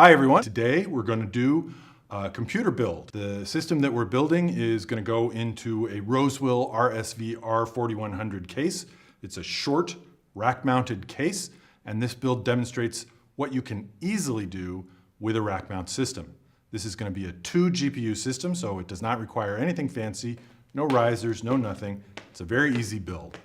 Hi everyone. Today we're going to do a computer build. The system that we're building is going to go into a Rosewill RSV R4100 case. It's a short rack-mounted case, and this build demonstrates what you can easily do with a rack mount system. This is going to be a 2 GPU system, so it does not require anything fancy, no risers, no nothing. It's a very easy build.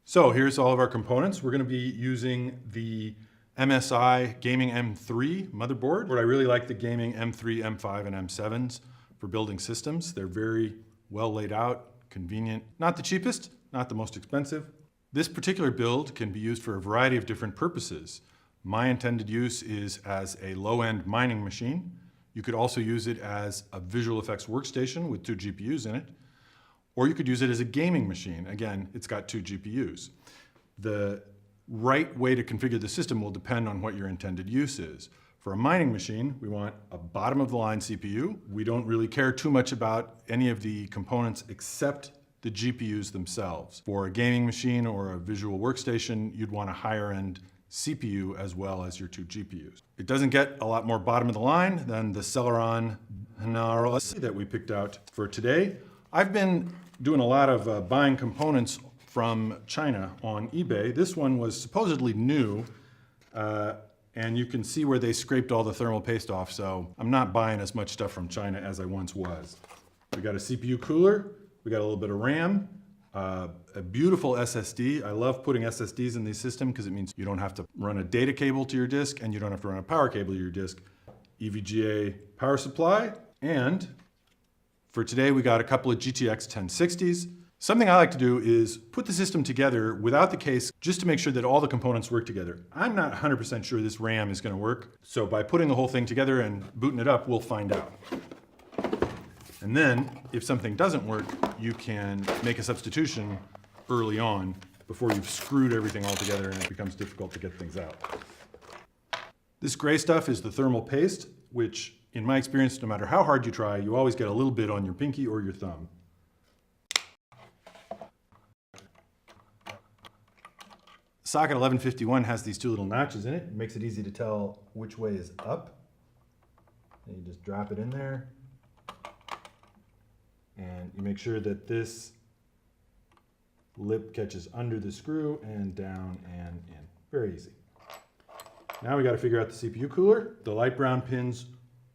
So here's all of our components. We're going to be using the MSI Gaming M3 motherboard. I really like the Gaming M3, M5, and M7s for building systems. They're very well laid out, convenient. Not the cheapest, not the most expensive. This particular build can be used for a variety of different purposes. My intended use is as a low-end mining machine. You could also use it as a visual effects workstation with 2 GPUs in it. Or you could use it as a gaming machine. Again, it's got 2 GPUs. The right way to configure the system will depend on what your intended use is. For a mining machine, we want a bottom-of-the-line CPU. We don't really care too much about any of the components except the GPUs themselves. For a gaming machine or a visual workstation, you'd want a higher-end CPU as well as your 2 GPUs. It doesn't get a lot more bottom-of-the-line than the Celeron that we picked out for today. I've been doing a lot of buying components from China on eBay. This one was supposedly new, and you can see where they scraped all the thermal paste off, so I'm not buying as much stuff from China as I once was. We got a CPU cooler, we got a little bit of RAM, a beautiful SSD. I love putting SSDs in these systems because it means you don't have to run a data cable to your disk and you don't have to run a power cable to your disk. EVGA power supply, and for today we got a couple of GTX 1060s. Something I like to do is put the system together without the case just to make sure that all the components work together. I'm not 100% sure this RAM is going to work, so by putting the whole thing together and booting it up, we'll find out. And then, if something doesn't work, you can make a substitution early on before you've screwed everything all together and it becomes difficult to get things out. This gray stuff is the thermal paste, which in my experience, no matter how hard you try, you always get a little bit on your pinky or your thumb. Socket 1151 has these 2 little notches in it. It makes it easy to tell which way is up. And you just drop it in there. And you make sure that this lip catches under the screw and down and in. Very easy. Now we got to figure out the CPU cooler. The light brown pins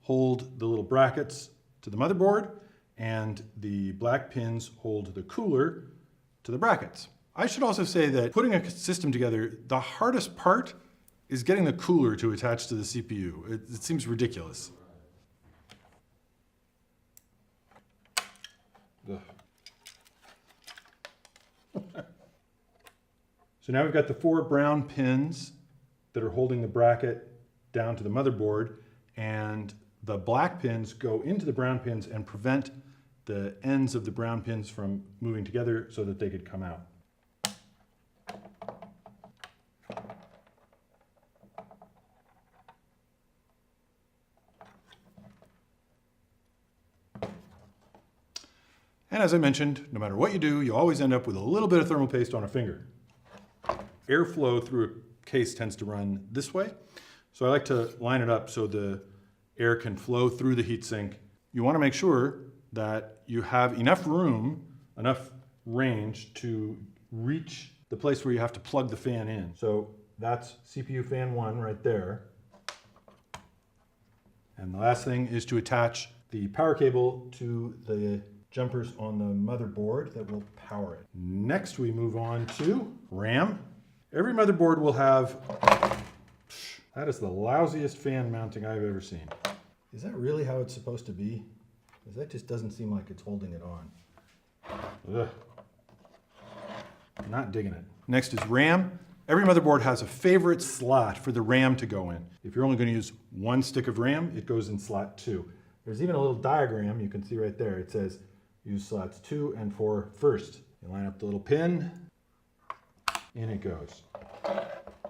hold the little brackets to the motherboard, and the black pins hold the cooler to the brackets. I should also say that putting a system together, the hardest part is getting the cooler to attach to the CPU. It seems ridiculous. So now we've got the 4 brown pins that are holding the bracket down to the motherboard, and the black pins go into the brown pins and prevent the ends of the brown pins from moving together so that they could come out. And as I mentioned, no matter what you do, you always end up with a little bit of thermal paste on a finger. Airflow through a case tends to run this way. So I like to line it up so the air can flow through the heatsink. You want to make sure that you have enough room, enough range to reach the place where you have to plug the fan in. So that's CPU fan 1 right there. And the last thing is to attach the power cable to the jumpers on the motherboard that will power it. Next we move on to RAM. Every motherboard will have, that is the lousiest fan mounting I've ever seen. Is that really how it's supposed to be? Because that just doesn't seem like it's holding it on. Ugh. Not digging it. Next is RAM. Every motherboard has a favorite slot for the RAM to go in. If you're only going to use 1 stick of RAM, it goes in slot 2. There's even a little diagram you can see right there. It says use slots 2 and 4 first. You line up the little pin, in it goes.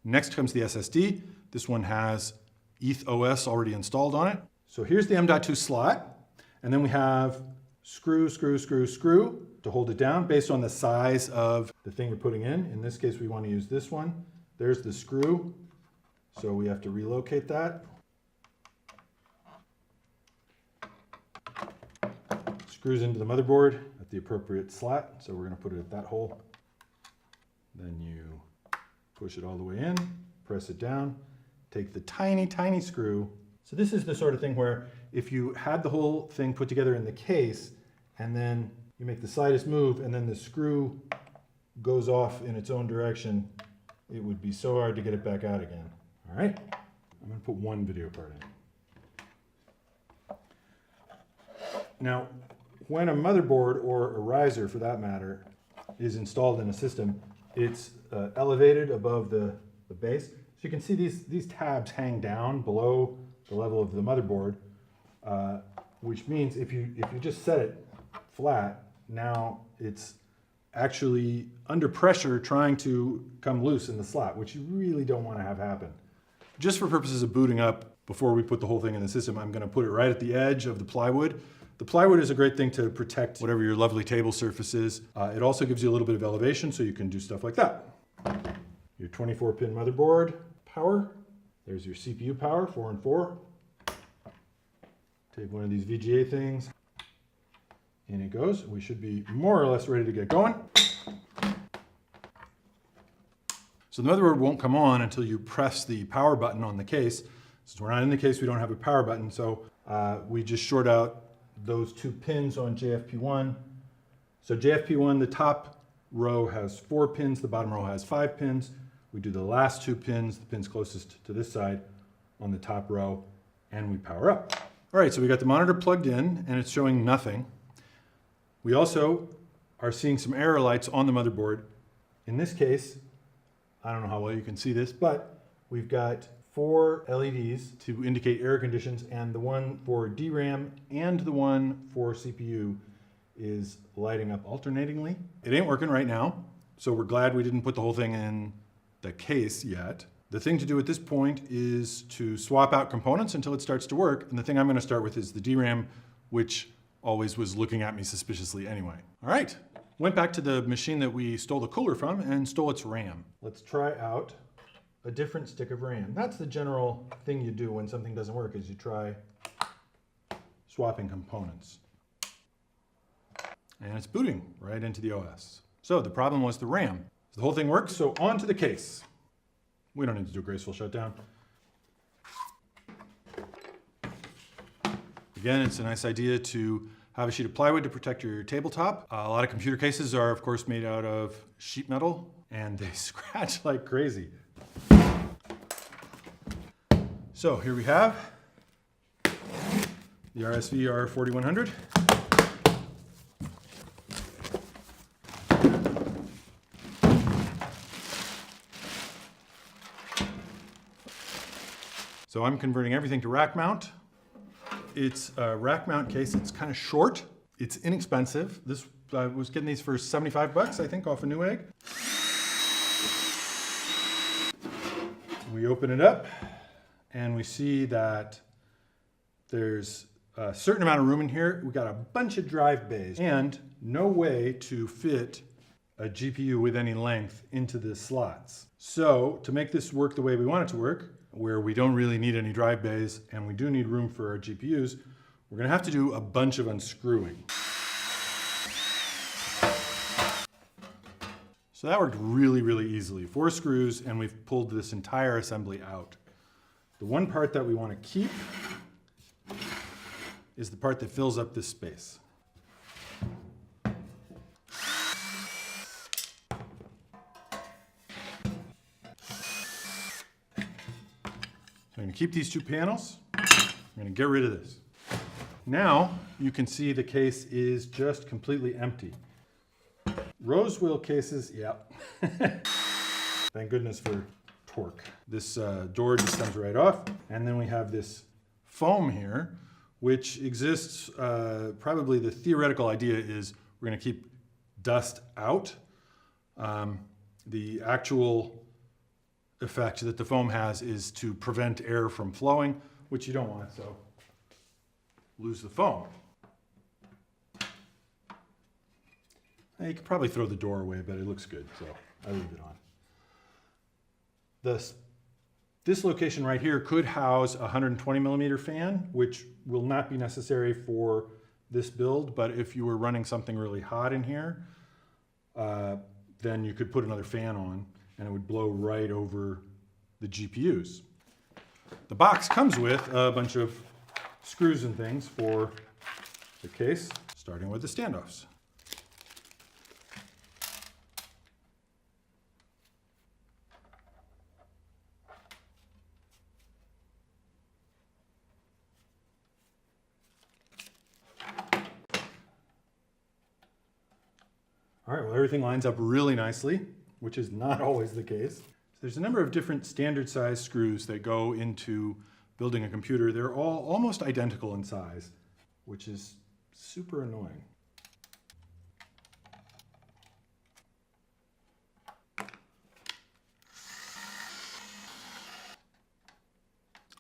Next comes the SSD. This one has ETH-OS already installed on it. So here's the M.2 slot, and then we have screw, screw, screw, screw to hold it down based on the size of the thing we're putting in. In this case, we want to use this one. There's the screw So we have to relocate that. Screws into the motherboard at the appropriate slot. So we're going to put it at that hole. Then you push it all the way in, press it down, take the tiny, tiny screw. So this is the sort of thing where if you had the whole thing put together in the case and then you make the slightest move and then the screw goes off in its own direction, it would be so hard to get it back out again. All right, I'm going to put one video part in. Now, when a motherboard or a riser for that matter is installed in a system, it's elevated above the base. So you can see these tabs hang down below the level of the motherboard, which means if you just set it flat, now it's actually under pressure trying to come loose in the slot, which you really don't want to have happen. Just for purposes of booting up, before we put the whole thing in the system, I'm going to put it right at the edge of the plywood. The plywood is a great thing to protect whatever your lovely table surface is. It also gives you a little bit of elevation so you can do stuff like that. Your 24-pin motherboard power. There's your CPU power, 4 and 4. Take one of these VGA things. In it goes. We should be more or less ready to get going. So the motherboard won't come on until you press the power button on the case. Since we're not in the case, we don't have a power button, so we just short out those 2 pins on JFP1. So JFP1, the top row has 4 pins, the bottom row has 5 pins. We do the last 2 pins, the pins closest to this side on the top row, and we power up. All right, so we got the monitor plugged in and it's showing nothing. We also are seeing some error lights on the motherboard. In this case, I don't know how well you can see this, but we've got 4 LEDs to indicate error conditions, and the one for DRAM and the one for CPU is lighting up alternatingly. It ain't working right now, so we're glad we didn't put the whole thing in the case yet. The thing to do at this point is to swap out components until it starts to work, and the thing I'm going to start with is the DRAM, which always was looking at me suspiciously anyway. All right, went back to the machine that we stole the cooler from and stole its RAM. Let's try out a different stick of RAM. That's the general thing you do when something doesn't work, is you try swapping components. And it's booting right into the OS. So the problem was the RAM. The whole thing works, so on to the case. We don't need to do a graceful shutdown. Again, it's a nice idea to have a sheet of plywood to protect your tabletop. A lot of computer cases are, of course, made out of sheet metal, and they scratch like crazy. So here we have the RSV R4100. So I'm converting everything to rack mount. It's a rack mount case. It's kind of short. It's inexpensive. This I was getting these for 75 bucks, I think, off a Newegg. We open it up and we see that there's a certain amount of room in here. We got a bunch of drive bays and no way to fit a GPU with any length into the slots. So to make this work the way we want it to work, where we don't really need any drive bays and we do need room for our GPUs, we're gonna have to do a bunch of unscrewing. So that worked really, really easily. 4 screws and we've pulled this entire assembly out. The one part that we wanna keep is the part that fills up this space. I'm going to keep these 2 panels. I'm going to get rid of this. Now you can see the case is just completely empty. Rose wheel cases, yeah. Thank goodness for torque. This door just comes right off. And then we have this foam here, which exists, probably the theoretical idea is we're going to keep dust out. The actual effect that the foam has is to prevent air from flowing, which you don't want, so lose the foam. You could probably throw the door away, but it looks good, so I leave it on. The This location right here could house a 120 millimeter fan, which will not be necessary for this build, but if you were running something really hot in here, then you could put another fan on and it would blow right over the GPUs. The box comes with a bunch of screws and things for the case, starting with the standoffs. All right, well, everything lines up really nicely, which is not always the case. So there's a number of different standard size screws that go into building a computer. They're all almost identical in size, which is super annoying.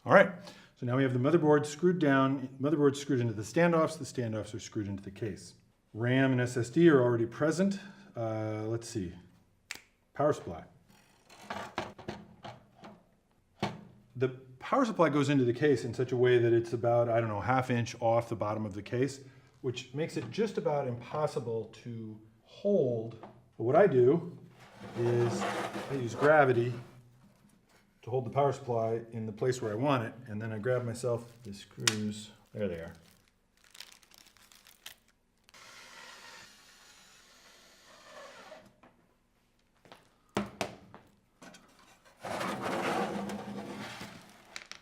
All right, so now we have the motherboard screwed down, motherboard screwed into the standoffs are screwed into the case. RAM and SSD are already present. Let's see, power supply. The power supply goes into the case in such a way that it's about, I don't know, ½ inch off the bottom of the case, which makes it just about impossible to hold. But what I do is I use gravity to hold the power supply in the place where I want it, and then I grab myself the screws. There they are.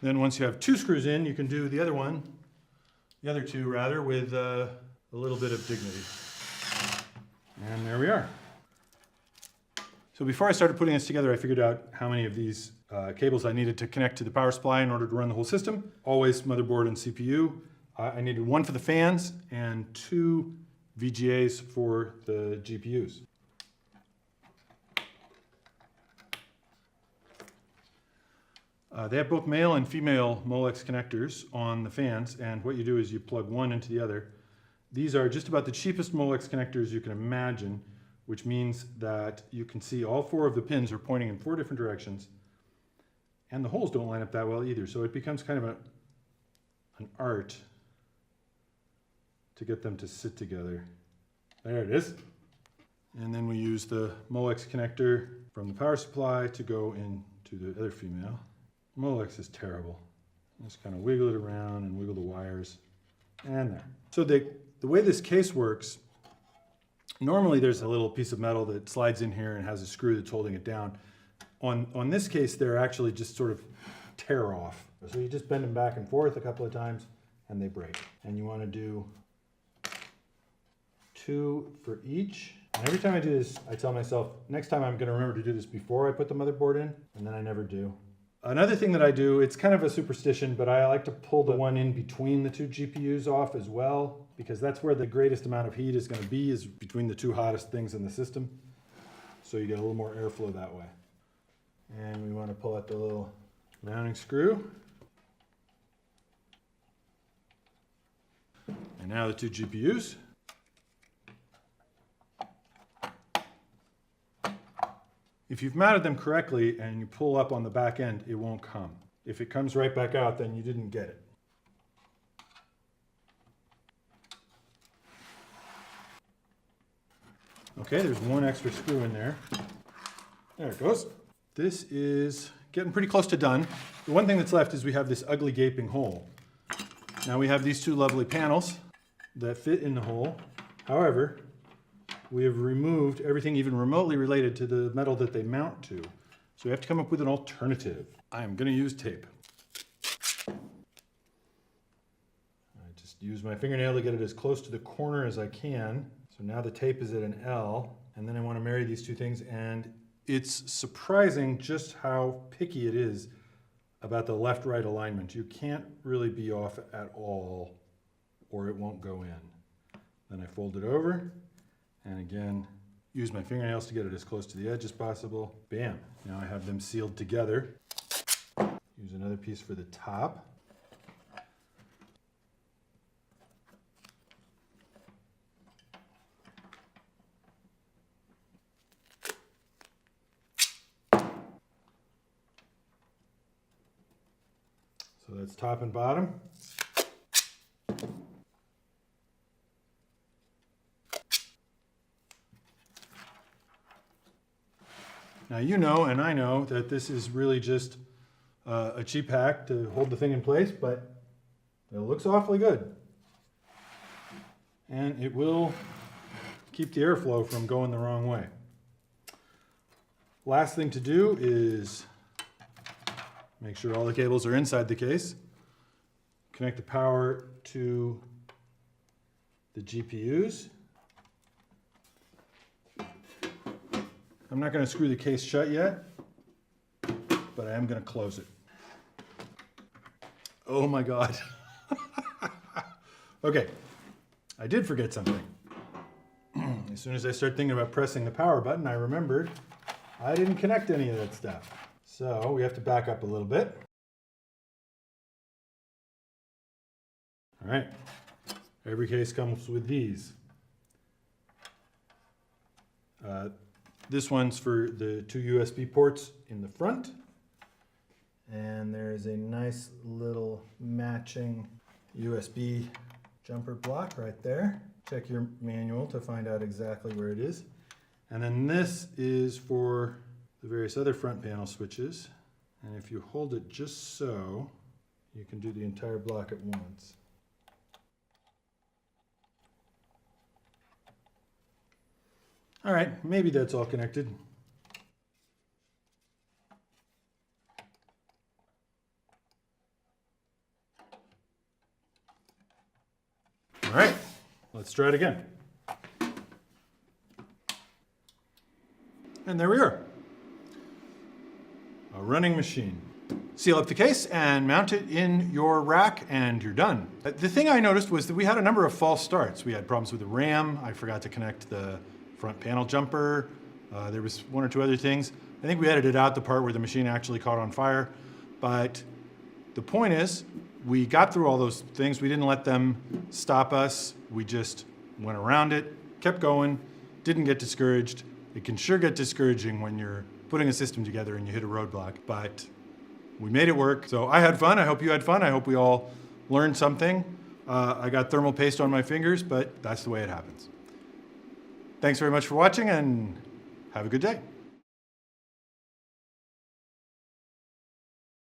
Then once you have 2 screws in, you can do the other 2 rather, with a little bit of dignity. And there we are. So before I started putting this together, I figured out how many of these cables I needed to connect to the power supply in order to run the whole system. Always motherboard and CPU. I needed 1 for the fans and 2 VGAs for the GPUs. They have both male and female Molex connectors on the fans, and what you do is you plug one into the other. These are just about the cheapest Molex connectors you can imagine, which means that you can see all 4 of the pins are pointing in 4 different directions, and the holes don't line up that well either, so it becomes kind of an art to get them to sit together. There it is. And then we use the Molex connector from the power supply to go into the other female. Molex is terrible. Just kind of wiggle it around and wiggle the wires, and there. So the way this case works, normally there's a little piece of metal that slides in here and has a screw that's holding it down. On this case, they're actually just sort of tear off. So you just bend them back and forth a couple of times and they break. And you want to do 2 for each. And every time I do this, I tell myself, next time I'm going to remember to do this before I put the motherboard in, and then I never do. Another thing that I do, it's kind of a superstition, but I like to pull the one in between the 2 GPUs off as well, because that's where the greatest amount of heat is going to be, is between the 2 hottest things in the system. So you get a little more airflow that way. And we want to pull out the little mounting screw. And now the 2 GPUs. If you've mounted them correctly and you pull up on the back end, it won't come. If it comes right back out, then you didn't get it. Okay, there's 1 extra screw in there. There it goes. This is getting pretty close to done. The one thing that's left is we have this ugly gaping hole. Now we have these 2 lovely panels that fit in the hole. However, we have removed everything even remotely related to the metal that they mount to. So we have to come up with an alternative. I am going to use tape. I just use my fingernail to get it as close to the corner as I can. So now the tape is at an L, and then I want to marry these 2 things, and it's surprising just how picky it is about the left-right alignment. You can't really be off at all, or it won't go in. Then I fold it over. And again, use my fingernails to get it as close to the edge as possible. Bam, now I have them sealed together. Use another piece for the top. it's top and bottom. Now you know, and I know, that this is really just a cheap hack to hold the thing in place, but it looks awfully good. And it will keep the airflow from going the wrong way. Last thing to do is make sure all the cables are inside the case. Connect the power to the GPUs. I'm not going to screw the case shut yet, but I am going to close it. Oh my God. Okay, I did forget something. As soon as I started thinking about pressing the power button, I remembered I didn't connect any of that stuff. So we have to back up a little bit. All right, every case comes with these. This one's for the 2 USB ports in the front. And there's a nice little matching USB jumper block right there. Check your manual to find out exactly where it is. And then this is for the various other front panel switches. And if you hold it just so, you can do the entire block at once. All right, maybe that's all connected. All right, let's try it again. And there we are. A running machine. Seal up the case and mount it in your rack and you're done. The thing I noticed was that we had a number of false starts. We had problems with the RAM. I forgot to connect the front panel jumper. There was one or two other things. I think we edited out the part where the machine actually caught on fire. But the point is, we got through all those things. We didn't let them stop us. We just went around it, kept going, didn't get discouraged. It can sure get discouraging when you're putting a system together and you hit a roadblock, but we made it work. So I had fun. I hope you had fun. I hope we all learned something. I got thermal paste on my fingers, but that's the way it happens. Thanks very much for watching and have a good day.